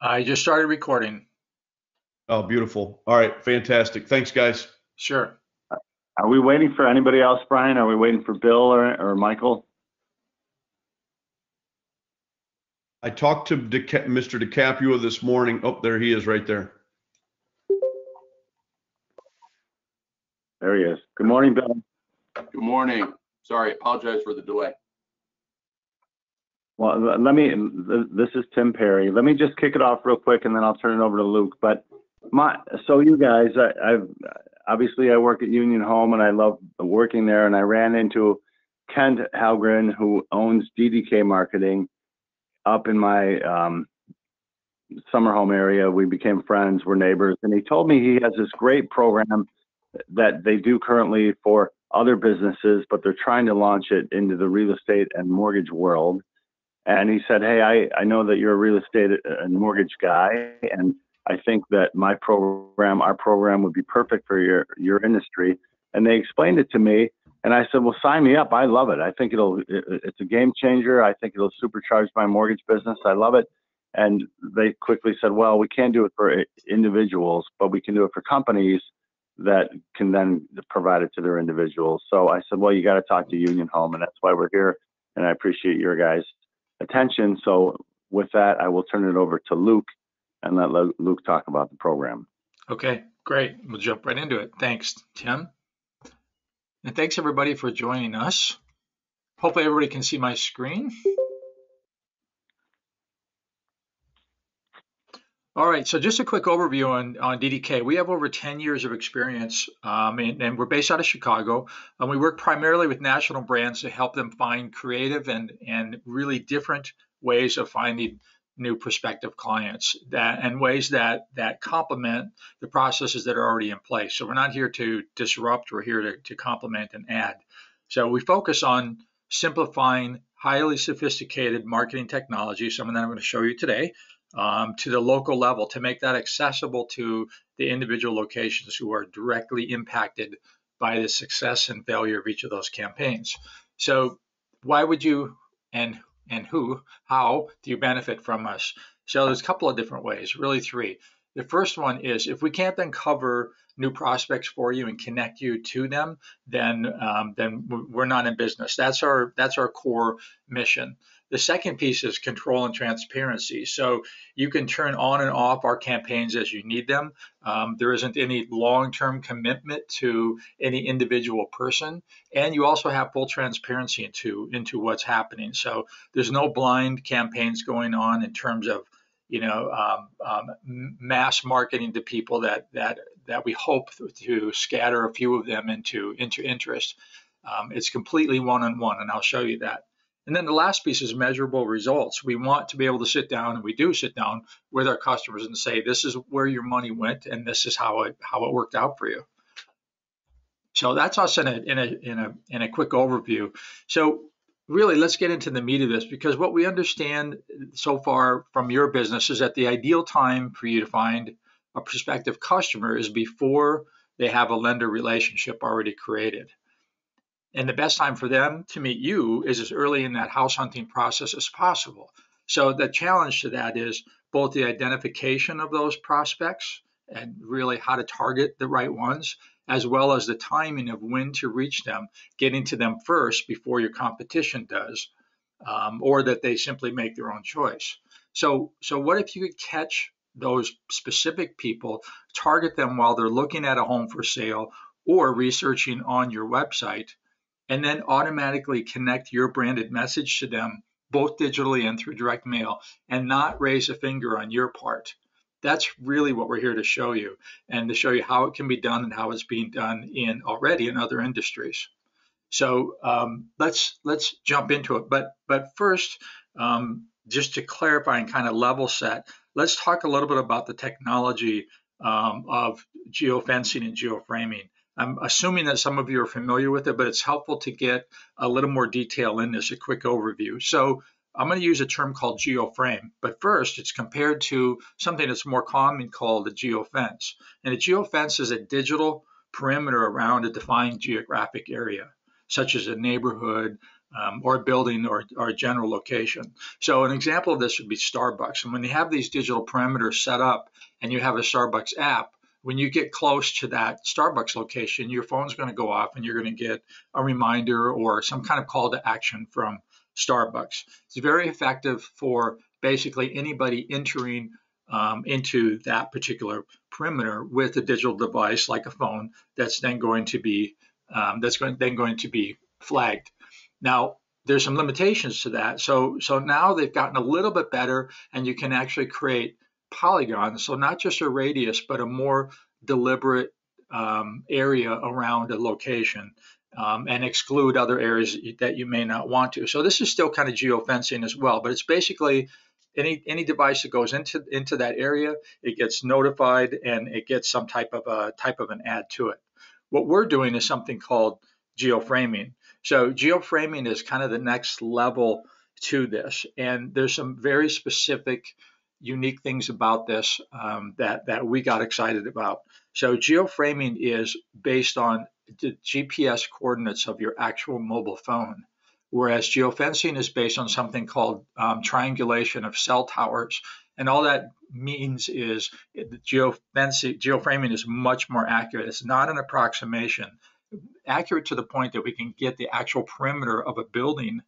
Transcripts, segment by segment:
I just started recording. Oh, beautiful. All right, fantastic. Thanks, guys. Sure. Are we waiting for anybody else, Brian? Are we waiting for Bill or Michael? I talked to Mr. DiCaprio this morning. Oh, there he is right there. There he is. Good morning, Bill. Good morning. Sorry, apologize for the delay. Well, this is Tim Perry. Let me just kick it off real quick and then I'll turn it over to Luke. But so you guys, I work at Union Home and I love working there. And I ran into Kent Halgren, who owns DDK Marketing up in my summer home area. We became friends, we're neighbors. And he told me he has this great program that they do currently for other businesses, but they're trying to launch it into the real estate and mortgage world. And he said, hey, I know that you're a real estate and mortgage guy, and I think that our program would be perfect for your industry. And they explained it to me, and I said, well, sign me up. I love it. I think it's a game changer. I think it'll supercharge my mortgage business. I love it. And they quickly said, well, we can't do it for individuals, but we can do it for companies that can then provide it to their individuals. So I said, well, you got to talk to Union Home, and that's why we're here. And I appreciate your guys' attention. So with that, I will turn it over to Luke and let Luke talk about the program. Okay, great. We'll jump right into it. Thanks, Tim. And thanks everybody for joining us. Hopefully everybody can see my screen. All right, so just a quick overview on DDK. We have over 10 years of experience, and we're based out of Chicago. And we work primarily with national brands to help them find creative and really different ways of finding new prospective clients and ways that complement the processes that are already in place. So we're not here to disrupt, we're here to complement and add. So we focus on simplifying highly sophisticated marketing technology, some of that I'm going to show you today, to the local level to make that accessible to the individual locations who are directly impacted by the success and failure of each of those campaigns. So why would you and how do you benefit from us? So there's a couple of different ways, really three. The first one is if we can't then cover new prospects for you and connect you to them, then we're not in business. That's our core mission. The second piece is control and transparency. So you can turn on and off our campaigns as you need them. There isn't any long-term commitment to any individual person, and you also have full transparency into what's happening. So there's no blind campaigns going on in terms of mass marketing to people that we hope to scatter a few of them into interest. It's completely one-on-one, and I'll show you that. And then the last piece is measurable results. We want to be able to sit down, and we do sit down with our customers and say, this is where your money went, and this is how it worked out for you. So that's us in a quick overview. So really, let's get into the meat of this, because what we understand so far from your business is that the ideal time for you to find a prospective customer is before they have a lender relationship already created. And the best time for them to meet you is as early in that house hunting process as possible. So the challenge to that is both the identification of those prospects and really how to target the right ones, as well as the timing of when to reach them, getting to them first before your competition does, or that they simply make their own choice. So what if you could catch those specific people, target them while they're looking at a home for sale or researching on your website, and then automatically connect your branded message to them, both digitally and through direct mail, and not raise a finger on your part. That's really what we're here to show you, and to show you how it can be done and how it's being done already in other industries. So let's jump into it. But first, just to clarify and kind of level set, let's talk a little bit about the technology of geofencing and geoframing. I'm assuming that some of you are familiar with it, but it's helpful to get a little more detail in this, a quick overview. So I'm going to use a term called geoframe, but first it's compared to something that's more common called a geofence. And a geofence is a digital perimeter around a defined geographic area, such as a neighborhood, or a building or a general location. So an example of this would be Starbucks. And when you have these digital perimeters set up and you have a Starbucks app, when you get close to that Starbucks location, your phone's going to go off and you're going to get a reminder or some kind of call to action from Starbucks. It's very effective for basically anybody entering into that particular perimeter with a digital device like a phone that's then going to be flagged. Now, there's some limitations to that. So now they've gotten a little bit better, and you can actually create polygons. So not just a radius, but a more deliberate area around a location, and exclude other areas that you may not want to. So this is still kind of geofencing as well, but it's basically any device that goes into that area, it gets notified and it gets some type of an ad to it. What we're doing is something called geoframing. So geoframing is kind of the next level to this, and there's some very specific, unique things about this that we got excited about. So geoframing is based on the GPS coordinates of your actual mobile phone, whereas geofencing is based on something called triangulation of cell towers. And all that means is geoframing is much more accurate. It's not an approximation. Accurate to the point that we can get the actual perimeter of a building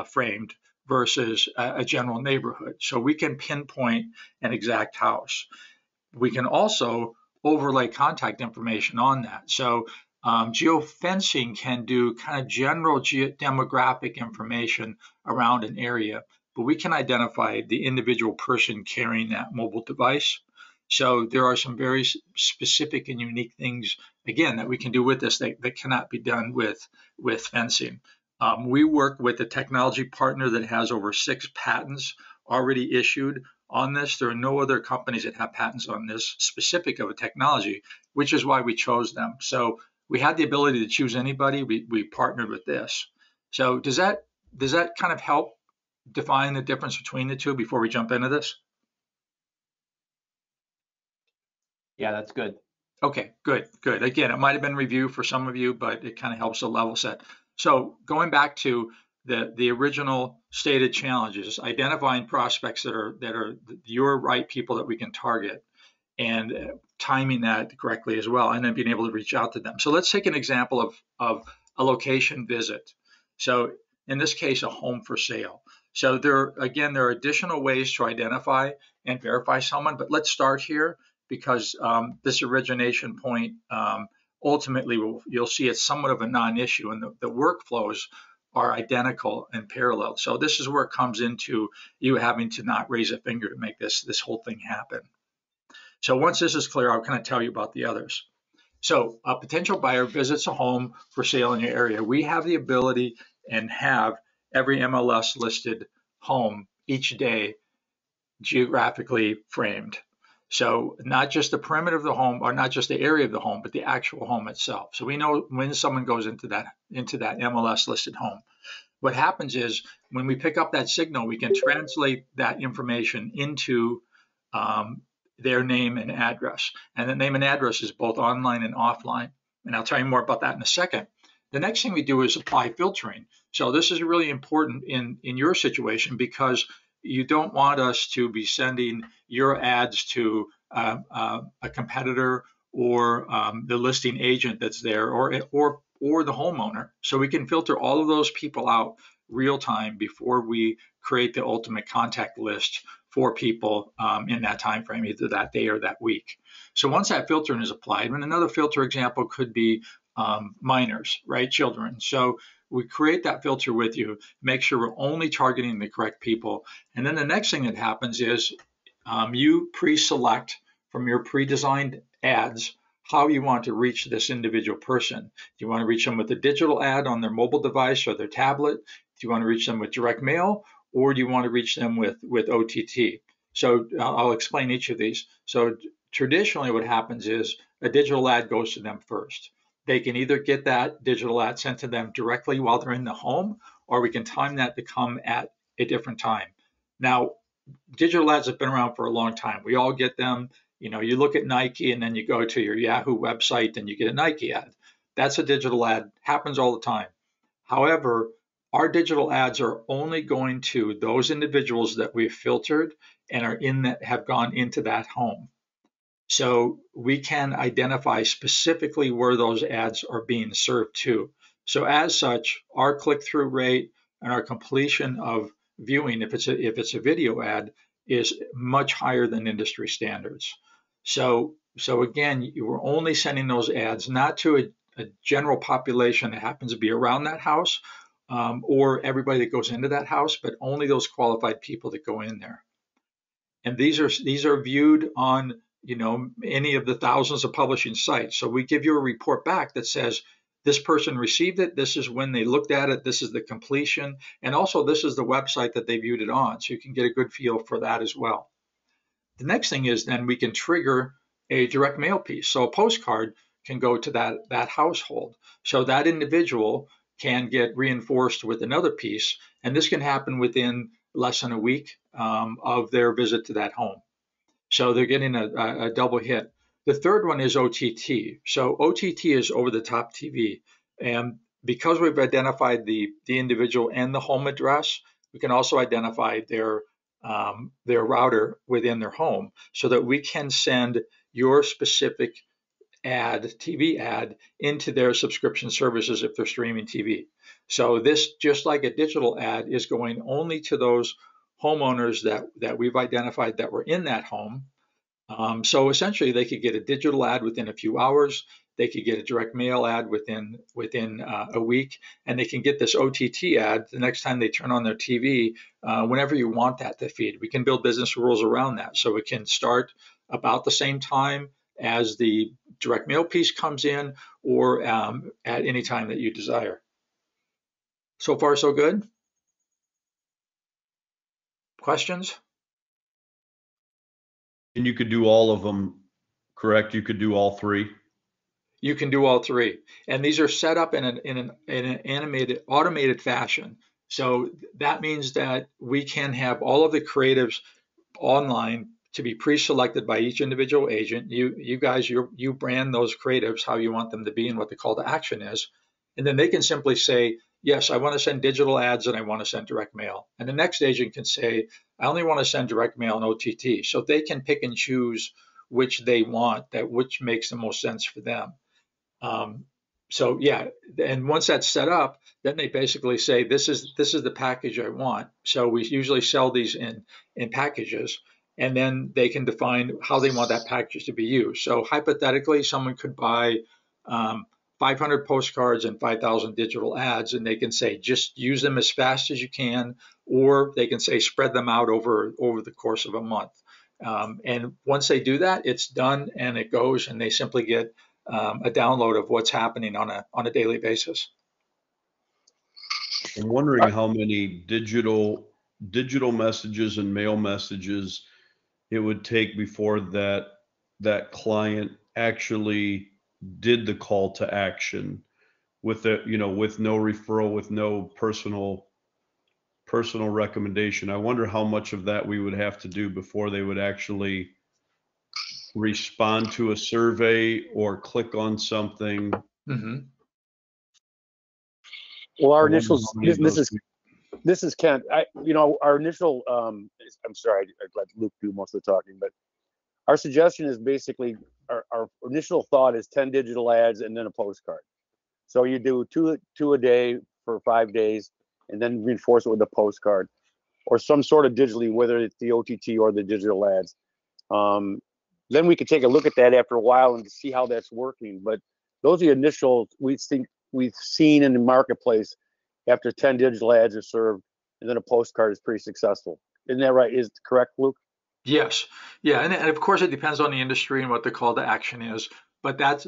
framed versus a general neighborhood. So we can pinpoint an exact house. We can also overlay contact information on that. So geofencing can do kind of general demographic information around an area, but we can identify the individual person carrying that mobile device. So there are some very specific and unique things, again, that we can do with this that cannot be done with fencing. We work with a technology partner that has over 6 patents already issued on this. There are no other companies that have patents on this specific of a technology, which is why we chose them. So we had the ability to choose anybody. We partnered with this. So does that kind of help define the difference between the two before we jump into this? Yeah, that's good. Okay, good. Again, it might have been review for some of you, but it kind of helps the level set. So going back to the original stated challenges, identifying prospects that are your right people that we can target, and timing that correctly as well, and then being able to reach out to them. So let's take an example of a location visit. So in this case, a home for sale. So there are additional ways to identify and verify someone, but let's start here because this origination point, ultimately you'll see it's somewhat of a non-issue, and the workflows are identical and parallel. So this is where it comes into you having to not raise a finger to make this whole thing happen. So once this is clear, I'll kind of tell you about the others. So a potential buyer visits a home for sale in your area. We have the ability and have every MLS listed home each day geographically framed. So not just the perimeter of the home, or not just the area of the home, but the actual home itself. So we know when someone goes into that MLS listed home. What happens is when we pick up that signal, we can translate that information into their name and address. And the name and address is both online and offline. And I'll tell you more about that in a second. The next thing we do is apply filtering. So this is really important in your situation because you don't want us to be sending your ads to a competitor or the listing agent that's there or the homeowner. So we can filter all of those people out real time before we create the ultimate contact list for people in that time frame, either that day or that week. So once that filtering is applied, and another filter example could be minors, right, children. So we create that filter with you, make sure we're only targeting the correct people. And then the next thing that happens is you pre-select from your pre-designed ads how you want to reach this individual person. Do you want to reach them with a digital ad on their mobile device or their tablet? Do you want to reach them with direct mail, or do you want to reach them with OTT? So I'll explain each of these. So traditionally what happens is a digital ad goes to them first. They can either get that digital ad sent to them directly while they're in the home, or we can time that to come at a different time. Now, digital ads have been around for a long time. We all get them. You know, you look at Nike and then you go to your Yahoo website and you get a Nike ad. That's a digital ad, happens all the time. However, our digital ads are only going to those individuals that we've filtered and are in that have gone into that home. So we can identify specifically where those ads are being served to. So as such, our click-through rate and our completion of viewing, if it's a video ad, is much higher than industry standards. So again, we're only sending those ads not to a general population that happens to be around that house, or everybody that goes into that house, but only those qualified people that go in there. And these are viewed on any of the thousands of publishing sites. So we give you a report back that says this person received it, this is when they looked at it, this is the completion, and also this is the website that they viewed it on. So you can get a good feel for that as well. The next thing is then we can trigger a direct mail piece. So a postcard can go to that household. So that individual can get reinforced with another piece, and this can happen within less than a week of their visit to that home. So they're getting a double hit. The third one is OTT. So OTT is over the top TV. And because we've identified the individual and the home address, we can also identify their router within their home so that we can send your specific TV ad into their subscription services if they're streaming TV. So this, just like a digital ad, is going only to those homeowners that we've identified that were in that home. So essentially, they could get a digital ad within a few hours. They could get a direct mail ad within a week, and they can get this OTT ad the next time they turn on their TV, whenever you want that to feed. We can build business rules around that, so it can start about the same time as the direct mail piece comes in, or at any time that you desire. So far, so good. Questions? And you could do all of them, correct? You could do all three. You can do all three, and these are set up in an animated, automated fashion. So that means that we can have all of the creatives online to be pre-selected by each individual agent. You guys, you brand those creatives how you want them to be and what the call to action is, and then they can simply say, yes, I want to send digital ads and I want to send direct mail. And the next agent can say, I only want to send direct mail and OTT. So they can pick and choose which they want, which makes the most sense for them. So yeah, and once that's set up, then they basically say, this is the package I want. So we usually sell these in packages, and then they can define how they want that package to be used. So hypothetically, someone could buy 500 postcards and 5,000 digital ads, and they can say, just use them as fast as you can, or they can say, spread them out over the course of a month. And once they do that, it's done and it goes, and they simply get a download of what's happening on a daily basis. I'm wondering how many digital messages and mail messages it would take before that client actually did the call to action with with no referral, with no personal recommendation. I wonder how much of that we would have to do before they would actually respond to a survey or click on something. Mm-hmm. Well, our initial, this is Kent. Our initial, I'm sorry, I'd let Luke do most of the talking, but our suggestion is basically, our initial thought is 10 digital ads and then a postcard. So you do two a day for 5 days, and then reinforce it with a postcard or some sort of digitally, whether it's the OTT or the digital ads. Then we could take a look at that after a while and see how that's working. But those are the initial, we think we've seen in the marketplace after 10 digital ads are served, and then a postcard is pretty successful. Isn't that right? Is it correct, Luke? Yes. Yeah. And of course, it depends on the industry and what the call to action is. But that's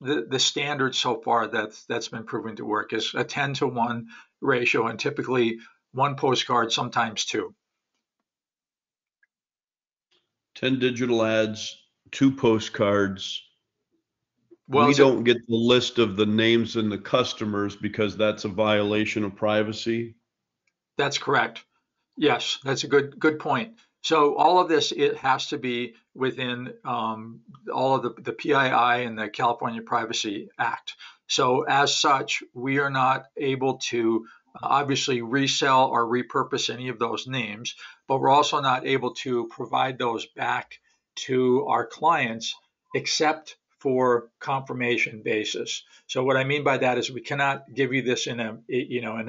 the standard so far that's been proven to work is a 10-to-1 ratio, and typically one postcard, sometimes two. 10 digital ads, 2 postcards. Well, we don't get the list of the names and the customers because that's a violation of privacy. That's correct. Yes, that's a good point. So all of this, it has to be within all of the PII and the California Privacy Act. So as such, we are not able to obviously resell or repurpose any of those names, but we're also not able to provide those back to our clients except for confirmation basis. So what I mean by that is we cannot give you this in in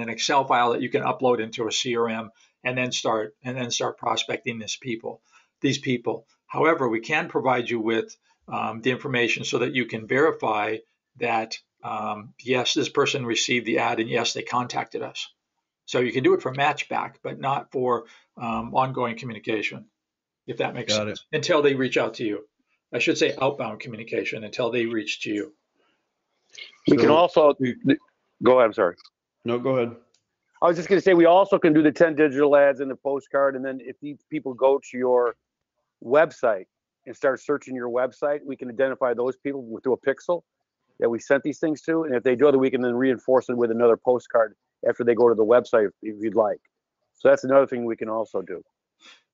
an Excel file that you can upload into a CRM and then start prospecting these people. However, we can provide you with the information so that you can verify that yes, this person received the ad and yes, they contacted us. So you can do it for matchback, but not for ongoing communication, if that makes Got it. sense, until they reach out to you. I should say outbound communication until they reach to you. We can also go ahead. I'm sorry. No, go ahead. I was just going to say we also can do the 10 digital ads and the postcard, and then if these people go to your website and start searching your website, we can identify those people through a pixel that we sent these things to, and if they do that, we can then reinforce it with another postcard after they go to the website if you'd like. So that's another thing we can also do.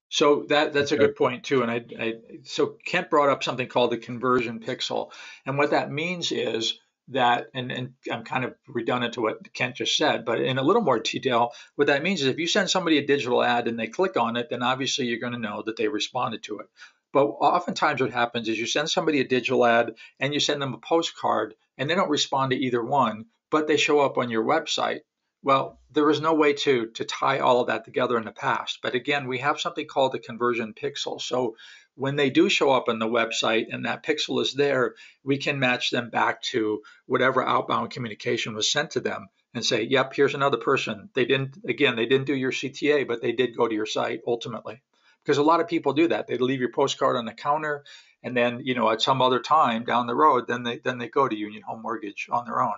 So that's a good point too. And so Kent brought up something called the conversion pixel, and what that means is that, and I'm kind of redundant to what Kent just said, but in a little more detail, what that means is if you send somebody a digital ad and they click on it, then obviously you're going to know that they responded to it. But oftentimes what happens is you send somebody a digital ad and you send them a postcard and they don't respond to either one, but they show up on your website. Well, there was no way to tie all of that together in the past. But again, we have something called the conversion pixel. So when they do show up on the website and that pixel is there, we can match them back to whatever outbound communication was sent to them and say, yep, here's another person. They didn't do your CTA, but they did go to your site ultimately. Because a lot of people do that. They leave your postcard on the counter, and then at some other time down the road, then they go to Union Home Mortgage on their own.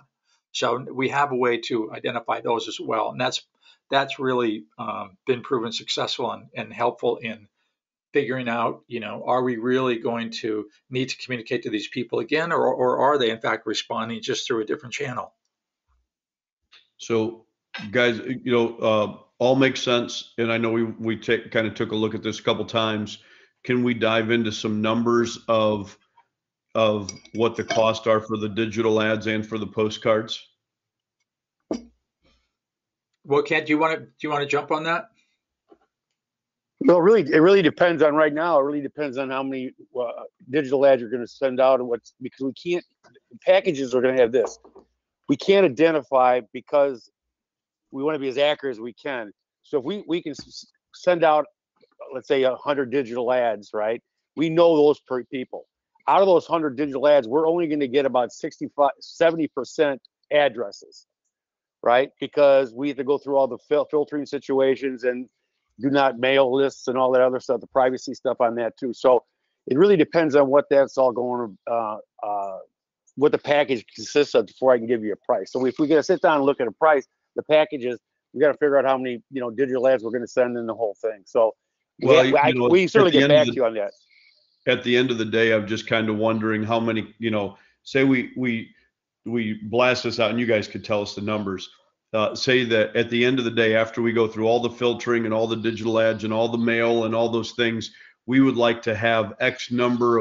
So we have a way to identify those as well, and that's really been proven successful and helpful in figuring out, are we really going to need to communicate to these people again, or are they in fact responding just through a different channel? So, guys, all makes sense, and I know we kind of took a look at this a couple times. Can we dive into some numbers of what the costs are for the digital ads and for the postcards? Well, Kent, do you want to jump on that? Well, it really depends on right now. It really depends on how many digital ads you're going to send out and because we can't. Packages are going to have this. We can't identify because we want to be as accurate as we can. So if we can send out, let's say 100 digital ads, right? We know those per people. Out of those 100 digital ads, we're only going to get about 70% addresses, right? Because we have to go through all the filtering situations and do not mail lists and all that other stuff, the privacy stuff on that too. So it really depends on what that's all going what the package consists of before I can give you a price. So if we got to sit down and look at a price, the packages, we got to figure out how many digital ads we're going to send in the whole thing. So we certainly get back to you on that. At the end of the day, I'm just kind of wondering how many, say we blast this out and you guys could tell us the numbers. Say that at the end of the day, after we go through all the filtering and all the digital ads and all the mail and all those things, we would like to have X number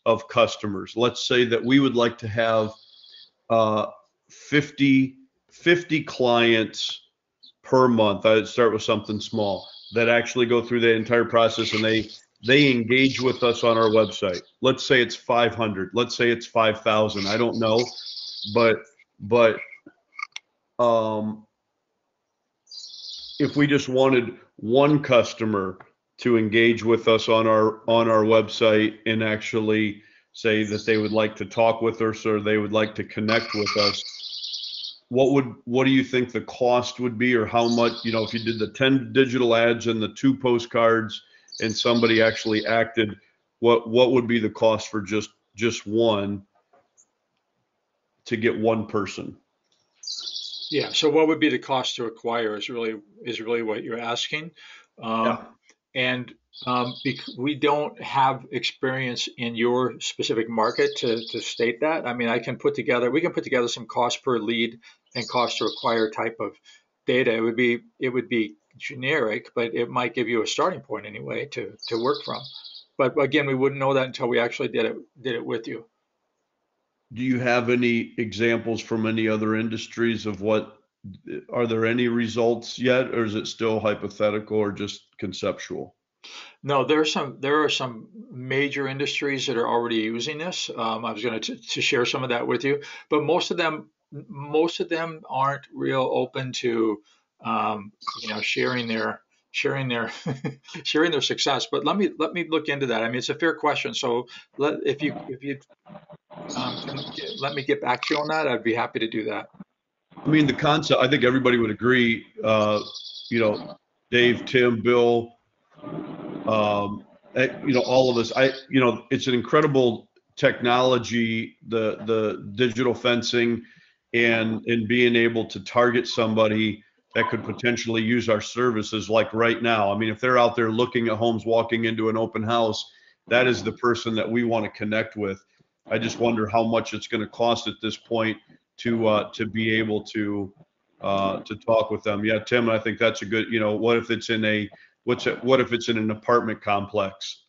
of customers. Let's say that we would like to have 50 clients per month. I'd start with something small that actually go through the entire process and they engage with us on our website. Let's say it's 500. Let's say it's 5,000. I don't know, but if we just wanted one customer to engage with us on our website and actually say that they would like to talk with us or they would like to connect with us, what do you think the cost would be, or how much, if you did the 10 digital ads and the 2 postcards and somebody actually acted, what would be the cost for just one to get one person? Yeah. So what would be the cost to acquire is really what you're asking. Yeah. And we don't have experience in your specific market to state that. I mean, we can put together some cost per lead and cost to acquire type of data. It would be generic, but it might give you a starting point anyway to work from. But again, we wouldn't know that until we actually did it with you. Do you have any examples from any other industries of what, are there any results yet, or is it still hypothetical or just conceptual? No, there are some major industries that are already using this. I was going to share some of that with you, but most of them aren't real open to sharing their sharing their success. But let me look into that. I mean, it's a fair question. So if you let me get back to you on that, I'd be happy to do that. I mean, the concept, I think everybody would agree, Dave, Tim, Bill, all of us, it's an incredible technology, the digital fencing and being able to target somebody that could potentially use our services like right now. I mean, if they're out there looking at homes, walking into an open house, that is the person that we want to connect with. I just wonder how much it's going to cost at this point to be able to talk with them. Yeah, Tim, I think that's a good, what if it's in an apartment complex?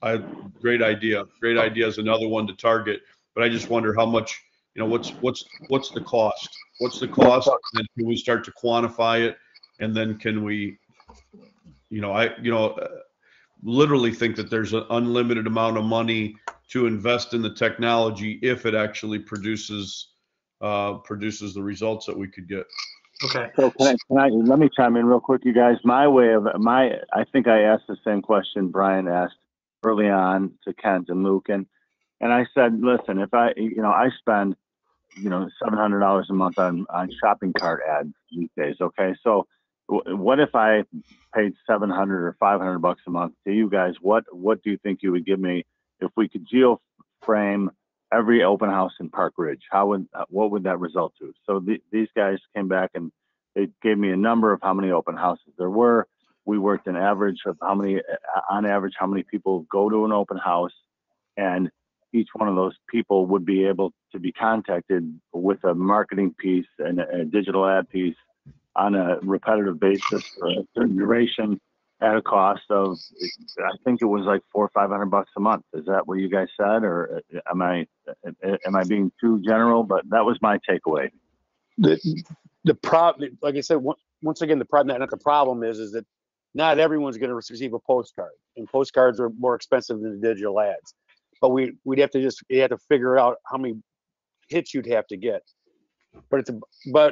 Great idea. Great idea is another one to target, but I just wonder how much, what's the cost? What's the cost? And can we start to quantify it? And then can we, literally think that there's an unlimited amount of money to invest in the technology if it actually produces the results that we could get. Okay. So let me chime in real quick, you guys. I think I asked the same question Brian asked early on to Kent and Luke, and I said, listen, if I spend, $700 a month on shopping cart ads these days. Okay. So what if I paid $700 or $500 a month to you guys? What do you think you would give me if we could geoframe every open house in Park Ridge? What would that result to? So these guys came back and they gave me a number of how many open houses there were. We worked an average of on average, how many people go to an open house, and each one of those people would be able to be contacted with a marketing piece and a digital ad piece on a repetitive basis for a certain duration at a cost of, I think it was like $400 or $500 a month. Is that what you guys said, or am I being too general? But that was my takeaway. The problem, like I said, once again, the problem, not the problem is that not everyone's going to receive a postcard, and postcards are more expensive than the digital ads. But you have to figure out how many hits you'd have to get. But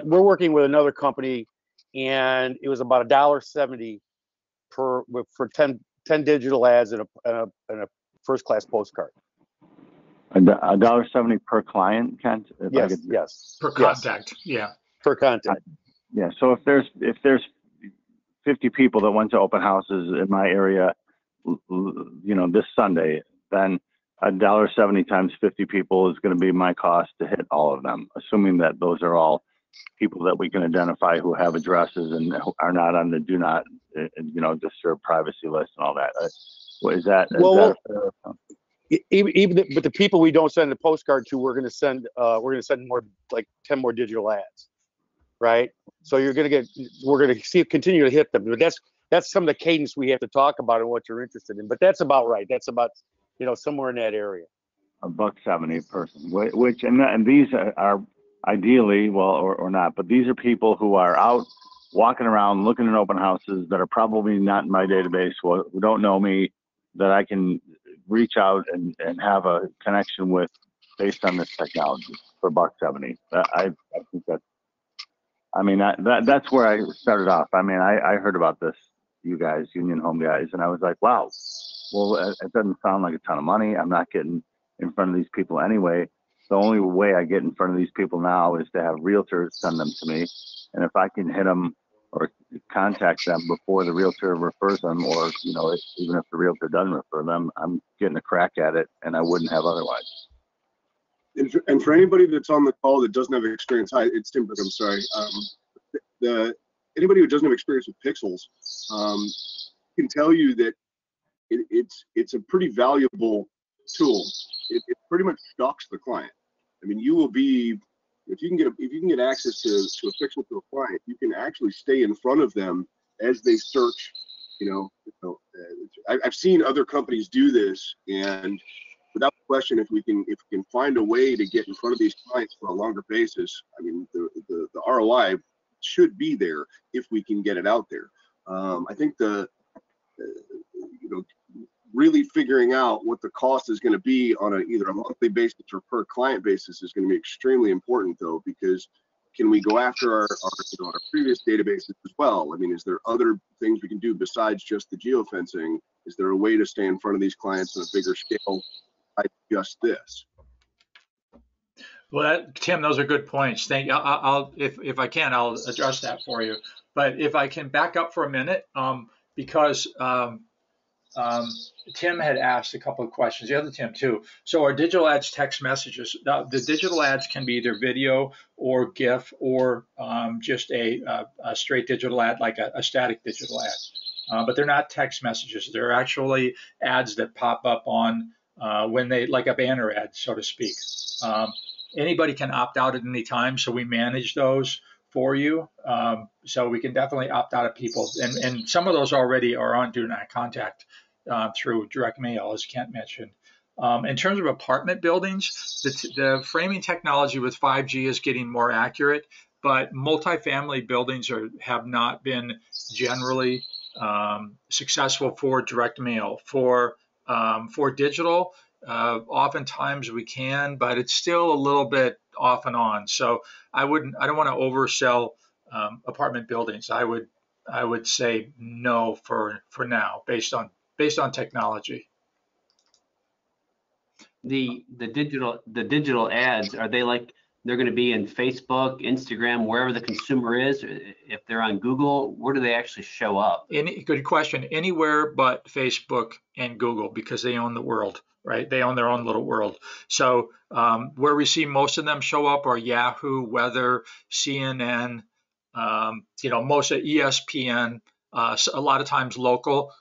we're working with another company, and it was about $1.70 for 10 digital ads and a first class postcard. $1.70 per client, Kent? Yes. Per contact. Yeah. Per contact. Yeah. So if there's 50 people that went to open houses in my area, this Sunday, then $1.70 times 50 people is going to be my cost to hit all of them, assuming that those are all people that we can identify who have addresses and are not on the do not, disturb privacy list and all that. Is that but the people we don't send a postcard to, we're going to send more, like 10 more digital ads, right? So we're going to continue to hit them. But that's some of the cadence we have to talk about and what you're interested in. But that's about right. That's about somewhere in that area. $1.70 per person, which and these are ideally, well, or not, but these are people who are out walking around looking at open houses that are probably not in my database, who don't know me, that I can reach out and have a connection with based on this technology for $1.70. I think that's where I started off. I mean, I heard about this, you guys, Union Home guys, and I was like, wow, well, it doesn't sound like a ton of money. I'm not getting in front of these people anyway. The only way I get in front of these people now is to have realtors send them to me. And if I can hit them or contact them before the realtor refers them, or, even if the realtor doesn't refer them, I'm getting a crack at it, and I wouldn't have otherwise. And for anybody that's on the call that doesn't have experience, hi, it's Tim, I'm sorry. Anybody who doesn't have experience with pixels can tell you that it's a pretty valuable tool. It pretty much stalks the client. I mean, you will be, if you can get access to a pixel to a client, you can actually stay in front of them as they search. I've seen other companies do this, and without question, if we can find a way to get in front of these clients for a longer basis, I mean, the ROI should be there if we can get it out there. I think really figuring out what the cost is going to be on either a monthly basis or per client basis is going to be extremely important, though, because can we go after our previous databases as well? I mean, is there other things we can do besides just the geofencing? Is there a way to stay in front of these clients on a bigger scale like just this? Well, Tim, those are good points. Thank you. If I can, I'll address that for you. But if I can back up for a minute, because Tim had asked a couple of questions, the other Tim too. So our digital ads text messages, the digital ads can be either video or GIF or just a straight digital ad, like a static digital ad. But they're not text messages. They're actually ads that pop up on when they, like a banner ad, so to speak. Anybody can opt out at any time, so we manage those for you. So we can definitely opt out of people. And some of those already are on Do Not Contact through direct mail, as Kent mentioned. In terms of apartment buildings, the framing technology with 5G is getting more accurate, but multifamily buildings have not been generally successful for direct mail. For digital, oftentimes we can, but it's still a little bit off and on. So I don't want to oversell apartment buildings. I would say no for now, based on technology. The digital ads, are they like they're going to be in Facebook, Instagram, wherever the consumer is? If they're on Google, where do they actually show up? Good question. Anywhere but Facebook and Google, because they own the world, right? They own their own little world. So where we see most of them show up are Yahoo, Weather, CNN, most of ESPN, a lot of times local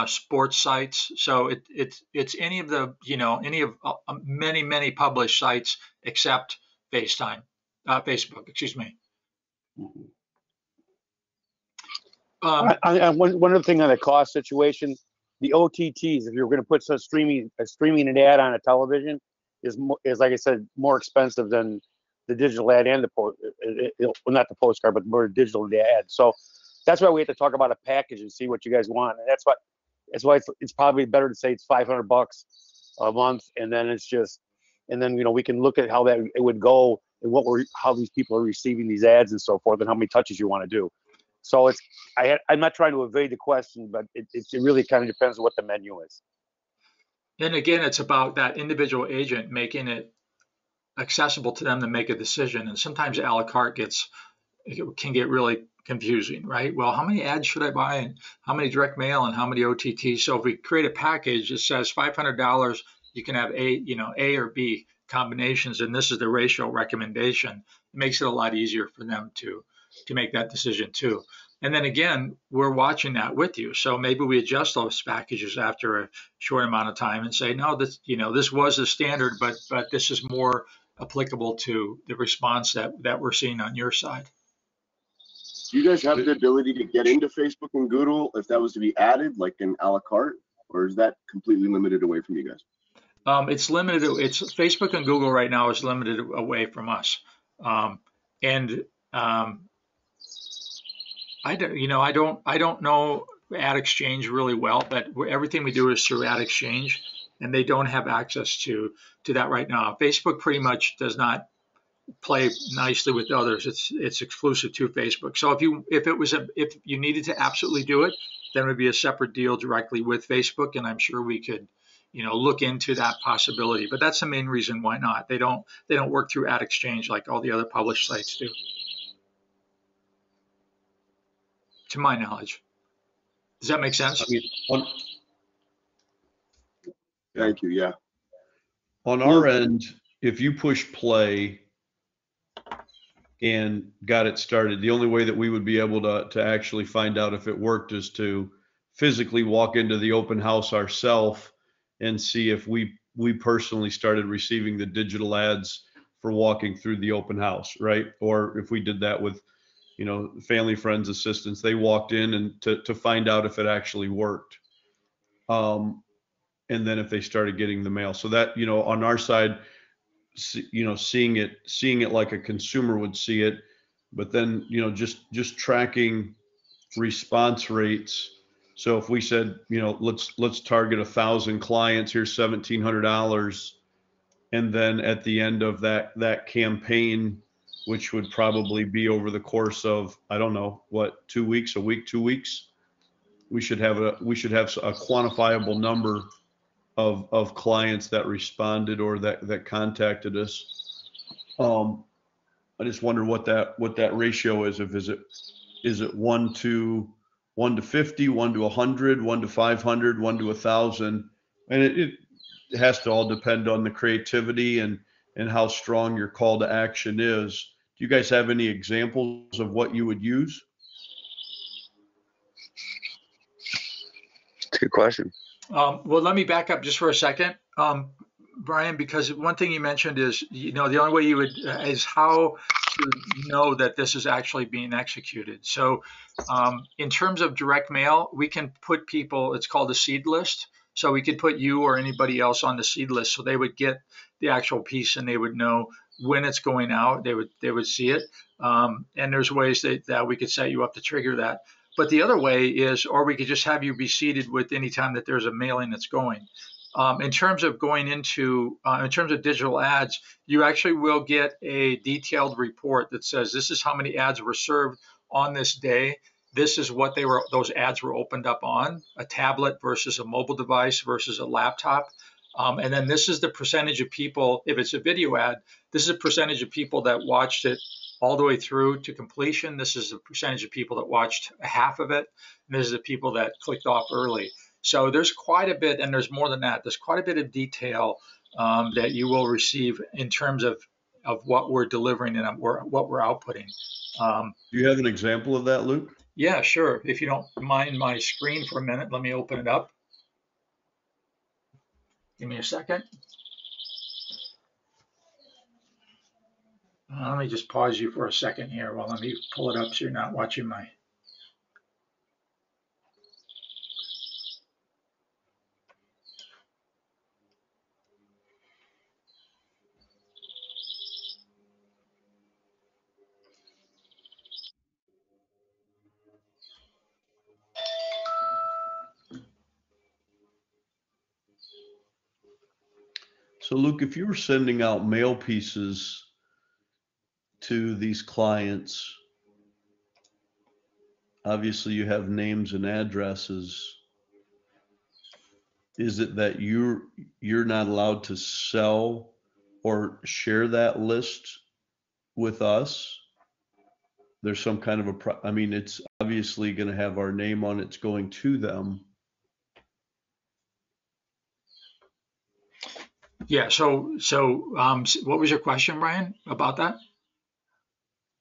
sports sites. So it's any of the many published sites except Facebook, excuse me. One other thing on the cost situation, the OTTs, if you're going to put streaming an ad on a television, is like I said, more expensive than the digital ad and not the postcard, but more digital ad. So that's why we have to talk about a package and see what you guys want. And that's why it's probably better to say it's $500 a month, and then we can look at how that it would go and how these people are receiving these ads and so forth, and how many touches you want to do. So I'm not trying to evade the question, but it really kind of depends on what the menu is. And again, it's about that individual agent making it accessible to them to make a decision. And sometimes a la carte can get really confusing, right? Well, how many ads should I buy, and how many direct mail, and how many OTT? So if we create a package that says $500, you can have A or B combinations, and this is the ratio recommendation, it makes it a lot easier for them to make that decision too. And then again, we're watching that with you. So maybe we adjust those packages after a short amount of time and say, no, this was the standard, but this is more applicable to the response that we're seeing on your side. Do you guys have the ability to get into Facebook and Google if that was to be added, like an a la carte, or is that completely limited away from you guys? It's limited. It's Facebook and Google right now is limited away from us. I don't know Ad Exchange really well, but everything we do is through Ad Exchange, and they don't have access to that right now. Facebook pretty much does not play nicely with others. It's exclusive to Facebook. So if you needed to absolutely do it, then it would be a separate deal directly with Facebook, and I'm sure we could look into that possibility. But that's the main reason why not. They don't work through Ad Exchange like all the other published sites do, to my knowledge. Does that make sense? Thank you. Yeah. On our end, if you push play and got it started, the only way that we would be able to actually find out if it worked is to physically walk into the open house ourselves and see if we personally started receiving the digital ads for walking through the open house, right? Or if we did that with, family, friends, assistants, they walked in and to find out if it actually worked. and then if they started getting the mail. So that, on our side, seeing it like a consumer would see it, but then, just tracking response rates. So if we said, let's target 1,000 clients, here's $1,700. And then at the end of that campaign, which would probably be over the course of, I don't know, what, 2 weeks, a week, 2 weeks, we should have a quantifiable number of clients that responded or that contacted us. I just wonder what that ratio is. Is it 1 to 50, 1 to 100, 1 to 500, 1 to 1,000? And it has to all depend on the creativity and how strong your call to action is. Do you guys have any examples of what you would use? That's a good question. Well, let me back up just for a second, Brian, because one thing you mentioned is, the only way you would is how to know that this is actually being executed. So in terms of direct mail, we can put people, it's called a seed list. So we could put you or anybody else on the seed list, so they would get the actual piece and they would know when it's going out. They would see it. And there's ways that we could set you up to trigger that. But the other way is, or we could just have you be seated with any time that there's a mailing that's going. In terms of going into, in terms of digital ads, you actually will get a detailed report that says this is how many ads were served on this day. This is what those ads were opened up on, a tablet versus a mobile device versus a laptop. And then this is the percentage of people, if it's a video ad, this is a percentage of people that watched it all the way through to completion. This is the percentage of people that watched half of it. And this is the people that clicked off early. So there's quite a bit, and there's more than that. There's quite a bit of detail that you will receive in terms of what we're delivering and what we're outputting. Do you have an example of that, Luke? Yeah, sure. If you don't mind my screen for a minute, let me open it up. Give me a second. Let me just pause you for a second here while let me pull it up so you're not watching my. So Luke, if you were sending out mail pieces to these clients, obviously you have names and addresses. Is it that you're not allowed to sell or share that list with us? There's some kind of it's obviously going to have our name on it. It's going to them. Yeah. So what was your question, Brian, about that?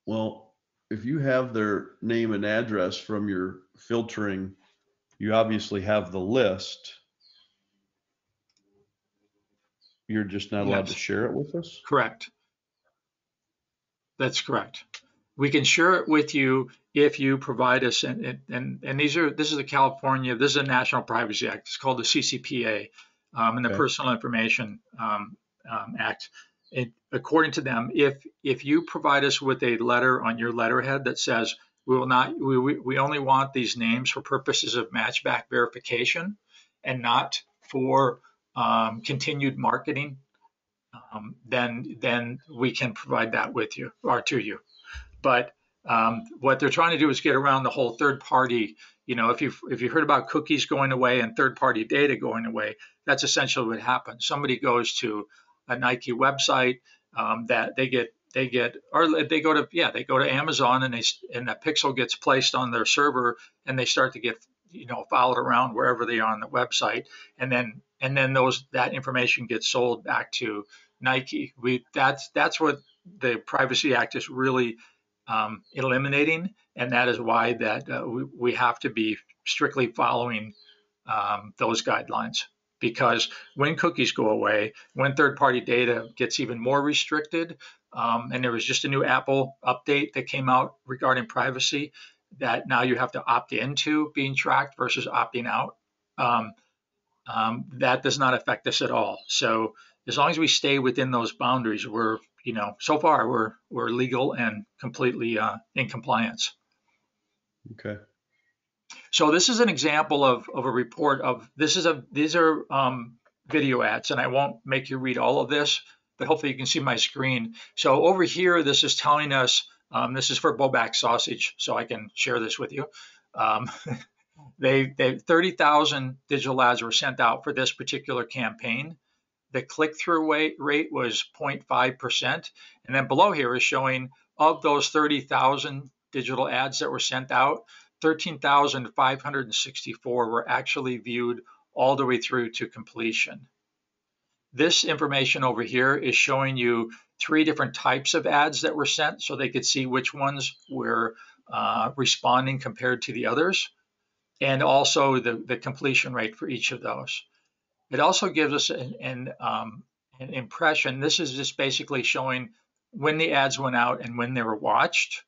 Well, if you have their name and address from your filtering, you obviously have the list. You're just not allowed to share it with us? Correct. That's correct. We can share it with you if you provide us, and this is a California, this is a National Privacy Act. It's called the CCPA, and the Personal Information Act. According to them, if you provide us with a letter on your letterhead that says we only want these names for purposes of matchback verification and not for continued marketing, then we can provide that with you or to you. But what they're trying to do is get around the whole third party. If you heard about cookies going away and third party data going away, that's essentially what happens. Somebody goes to a Nike website that they go to Amazon and that pixel gets placed on their server and they start to get followed around wherever they are on the website, and then that information gets sold back to Nike. That's what the Privacy Act is really eliminating, and that is why we have to be strictly following those guidelines. Because when cookies go away, when third-party data gets even more restricted, and there was just a new Apple update that came out regarding privacy that now you have to opt into being tracked versus opting out. that does not affect us at all. So as long as we stay within those boundaries, we're, so far we're legal and completely in compliance. Okay. So this is an example of a report of, these are video ads, and I won't make you read all of this, but hopefully you can see my screen. So over here, this is telling us, this is for Bobak sausage, so I can share this with you. They 30,000 digital ads were sent out for this particular campaign. The click-through rate was 0.5%. And then below here is showing, of those 30,000 digital ads that were sent out, 13,564 were actually viewed all the way through to completion. This information over here is showing you 3 different types of ads that were sent, so they could see which ones were responding compared to the others, and also the completion rate for each of those. It also gives us an impression. This is just basically showing when the ads went out and when they were watched.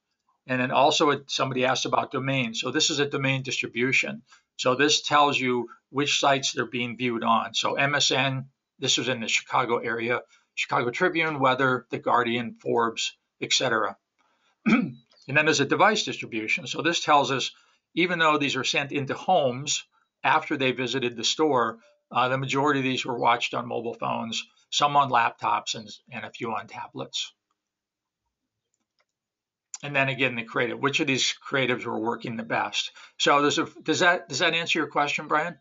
And then also somebody asked about domain. So this is a domain distribution. So this tells you which sites they're being viewed on. So MSN, this was in the Chicago area, Chicago Tribune, Weather, The Guardian, Forbes, etc. And then there's a device distribution. So this tells us, even though these are sent into homes after they visited the store, the majority of these were watched on mobile phones, some on laptops, and a few on tablets. And then again, the creative, which of these creatives were working the best? So does that answer your question, Brian?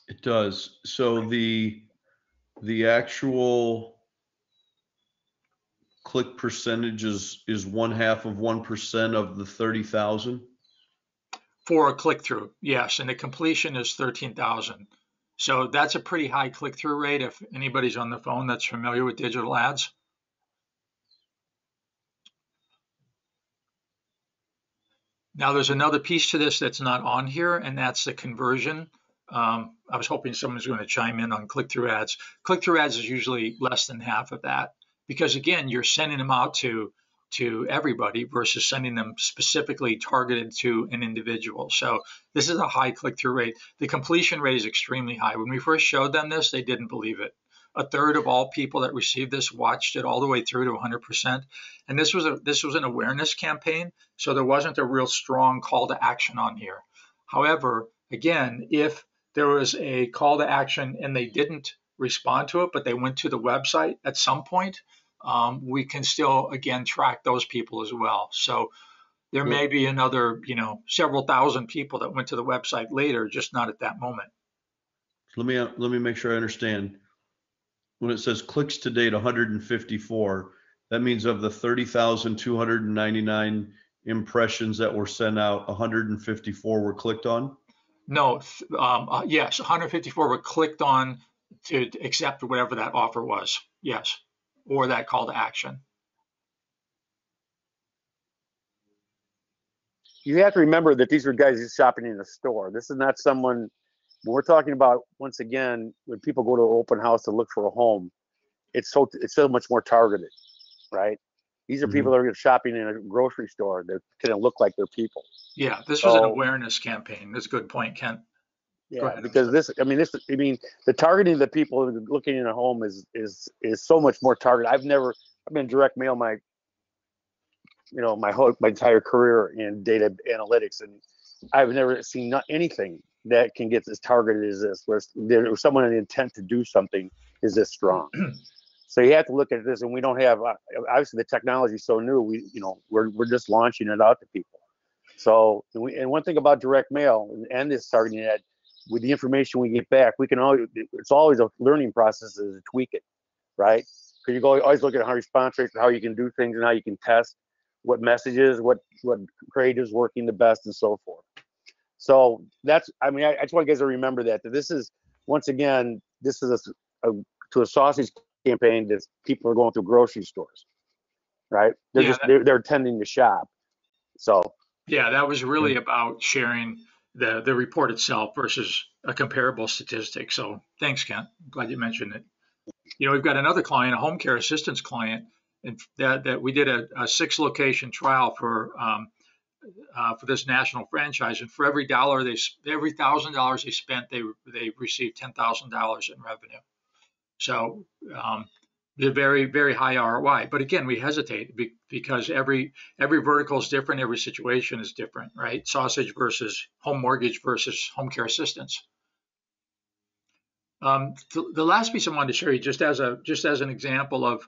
It does. So the actual click percentage is 1/2 of 1% of the 30,000? For a click-through, yes, and the completion is 13,000. So that's a pretty high click-through rate if anybody's on the phone that's familiar with digital ads. Now there's another piece to this that's not on here, and that's the conversion. I was hoping someone's going to chime in on click-through ads. Click-through ads is usually less than half of that, because again, you're sending them out to everybody versus sending them specifically targeted to an individual. So this is a high click-through rate. The completion rate is extremely high. When we first showed them this, they didn't believe it. 1/3 of all people that received this watched it all the way through to 100%. And this was an awareness campaign, so there wasn't a real strong call to action on here. However, again, if there was a call to action and they didn't respond to it, but they went to the website at some point, we can still, again, track those people as well. So there may be another, several thousand people that went to the website later, just not at that moment. Let me make sure I understand. When it says clicks to date 154, that means of the 30,299 impressions that were sent out, 154 were clicked on? No, yes, 154 were clicked on to accept whatever that offer was. Yes, or that call to action. You have to remember that these are guys who's shopping in a store. This is not someone, when we're talking about, once again, when people go to an open house to look for a home, it's so much more targeted, right? These are people that are shopping in a grocery store that kind of look like they're people. Yeah, this was an awareness campaign. That's a good point, Kent. Yeah, because the targeting of the people looking in a home is so much more targeted. I've been direct mail my entire career in data analytics, and I've never seen anything that can get as targeted as this, where there's someone an intent to do something is this strong. So you have to look at this, and we don't have, obviously the technology is so new, we're just launching it out to people. So, and one thing about direct mail and this targeting ad, with the information we get back, it's always a learning process to tweak it, right? Because you always look at how response rates, how you can do things and how you can test what messages, what creative's working the best and so forth. So I just want you guys to remember that this is, once again, this is to a sausage campaign that people are going through grocery stores, right? They're tending to shop. So yeah, that was really about sharing the report itself versus a comparable statistic. So thanks, Kent. I'm glad you mentioned it. We've got another client, a home care assistance client, and that we did a 6-location trial for for this national franchise, and for every $1,000 they spent, they received $10,000 in revenue. So they're very, very high ROI. But again, we hesitate because every vertical is different, every situation is different, right? Sausage versus home mortgage versus home care assistance. The last piece I wanted to show you, just as an example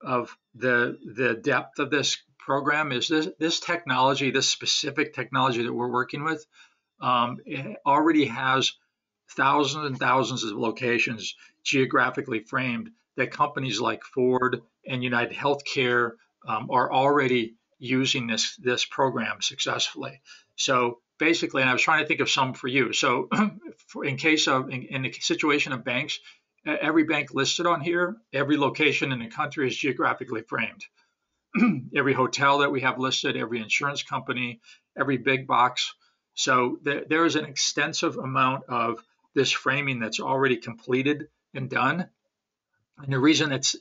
of the depth of this program, is this technology, this specific technology that we're working with, it already has thousands and thousands of locations geographically framed that companies like Ford and United Healthcare are already using this program successfully. So basically, and I was trying to think of some for you. So in the situation of banks, every bank listed on here, every location in the country is geographically framed. Every hotel that we have listed, every insurance company, every big box. So there is an extensive amount of this framing that's already completed and done. And the reason it's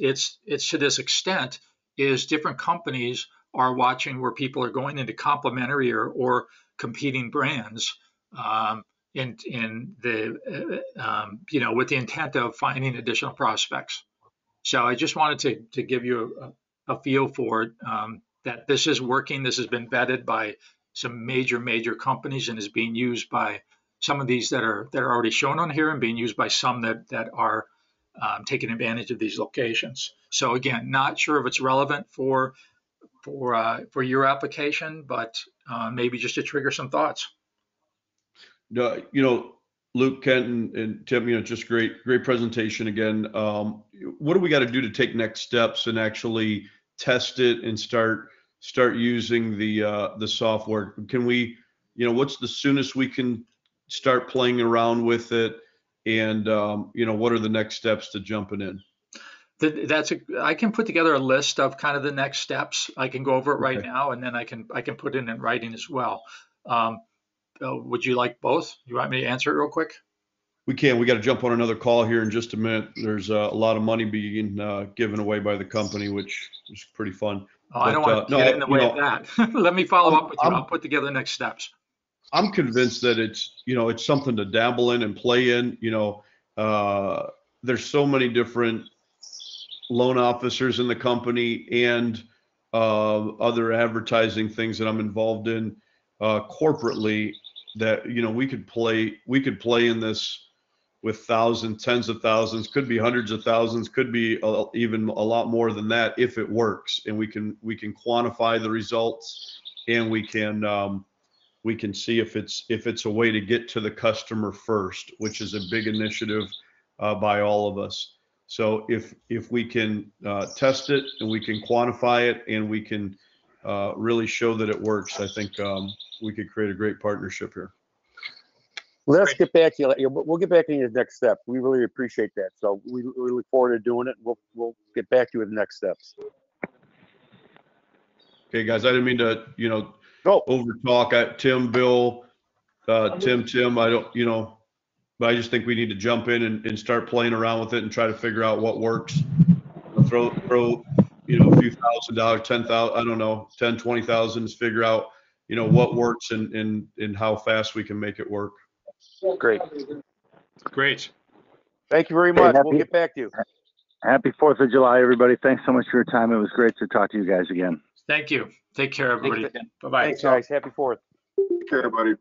to this extent is different companies are watching where people are going into complementary or competing brands with the intent of finding additional prospects. So I just wanted to give you a feel for it, that this is working. This has been vetted by some major companies and is being used by some of these that are already shown on here, and being used by some that are taking advantage of these locations. So again, not sure if it's relevant for your application, but maybe just to trigger some thoughts. Luke, Kent, and Tim, just great presentation again. What do we got to do to take next steps and actually test it and start using the software? Can we, what's the soonest we can start playing around with it? And what are the next steps to jumping in? I can put together a list of kind of the next steps. I can go over it right now, and then I can put it in writing as well. Would you like both? You want me to answer it real quick? We can. We got to jump on another call here in just a minute. There's a lot of money being given away by the company, which is pretty fun. I don't want to get in the way of that. Let me follow up with you. I'll put together next steps. I'm convinced that it's something to dabble in and play in. There's so many different loan officers in the company and other advertising things that I'm involved in corporately, that we could play in this with thousands, tens of thousands, could be hundreds of thousands, could be even a lot more than that if it works, and we can quantify the results, and we can see if it's a way to get to the customer first, which is a big initiative by all of us. So if we can test it and we can quantify it and we can really show that it works, I think we could create a great partnership here. Let's get back to you. We'll get back to your next step. We really appreciate that. So we look forward to doing it. We'll get back to you with the next steps. Okay, guys, I didn't mean to, over talk. Tim, Bill, Tim, I don't, but I just think we need to jump in and start playing around with it and try to figure out what works. Throw a few $1,000, 10,000, I don't know, 10, 20,000, figure out, what works and how fast we can make it work. Great. Thank you very much. We'll get back to you. Happy 4th of July, everybody. Thanks so much for your time. It was great to talk to you guys again. Thank you. Take care, everybody. Bye-bye. Thanks, guys. Happy 4th. Take care, everybody.